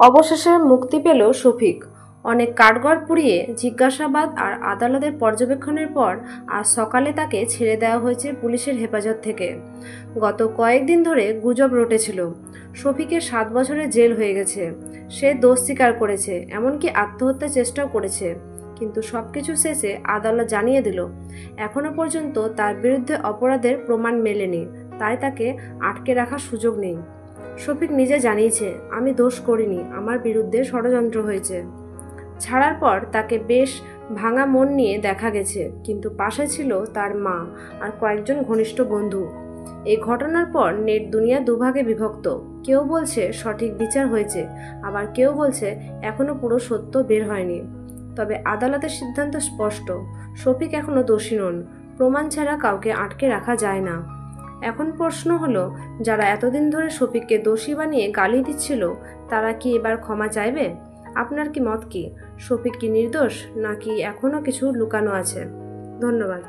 অবশেষে মুক্তি পেল শফিক। অনেক কাঠগড় পুড়িয়ে জিজ্ঞাসাবাদ আর আদালতের পর্যবেক্ষণের পর আজ সকালে তাকে ছেড়ে দেওয়া হয়েছে পুলিশের হেফাজত থেকে। গত কয়েকদিন ধরে গুজব রটেছিল শফিকের 7 বছরের জেল হয়ে গেছে, সে দোষ স্বীকার করেছে, এমনকি আত্মহত্যার চেষ্টাও করেছে। কিন্তু সবকিছু শেষে আদালত জানিয়ে দিল এখনো পর্যন্ত তার বিরুদ্ধে অপরাধের প্রমাণ মেলেনি, তাই তাকে আটকে রাখার সুযোগ নেই। শফিক নিজে জানিয়েছে, আমি দোষ করিনি, আমার বিরুদ্ধে ষড়যন্ত্র হয়েছে। ছাড়ার পর তাকে বেশ ভাঙা মন নিয়ে দেখা গেছে, কিন্তু পাশে ছিল তার মা আর কয়েকজন ঘনিষ্ঠ বন্ধু। এই ঘটনার পর নেট দুনিয়া দুভাগে বিভক্ত। কেউ বলছে সঠিক বিচার হয়েছে, আবার কেউ বলছে এখনো পুরো সত্য বের হয়নি। তবে আদালতের সিদ্ধান্ত স্পষ্ট, শফিক এখনো দোষী নন। প্রমাণ ছাড়া কাউকে আটকে রাখা যায় না। এখন প্রশ্ন হলো, যারা এতদিন ধরে শফিককে দোষী বানিয়ে গালি দিচ্ছিল তারা কি এবার ক্ষমা চাইবে? আপনার কি মত কি? শফিক কি নির্দোষ, নাকি এখনো কিছু লুকানো আছে? ধন্যবাদ।